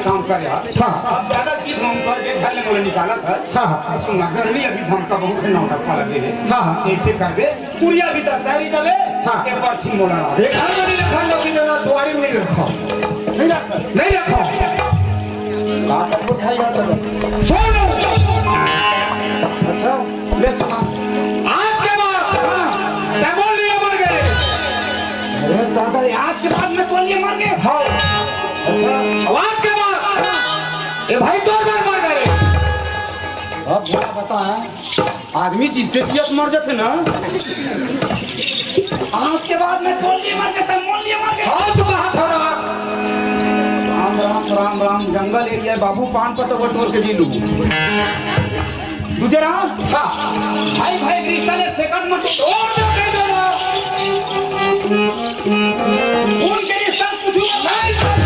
काम कर यार। हाँ। अब ज्यादा चीज हम करके घर में बोले निकाला था। हाँ। सुनना गर्मी अभी धमका बहुत है नौटक पा लगे है। हाँ। ऐसे कर दे पूरिया भी तैयारी जावे। हाँ। एक बार छिन मोड़ा ये घर में नहीं रखा लोग इधर द्वारी में नहीं रखो नहीं रख नहीं रखो का कर बुझाई जाता है। सुनो अच्छा ले सुना आज के बाद तैमूर लिए मर गए। अरे दादा आज के बाद में तो लिए मर गए। हाँ अच्छा आज के बाद ये भाई दो बार मर गए। अब बड़ा बता है आदमी जीते जियत मर जाते ना। आज के बाद में तो लिए मर गए तैमूर लिए मर गए। हाँ तो कहा था ना राम राम राम राम जंगल एरिया बाबू पान पत्ता बटोर के जी लू तुझे राम। हाँ भाई भाई रिश्ता ने सेकंड में और क्या कर देना उनके रिश्ता कुछ नहीं।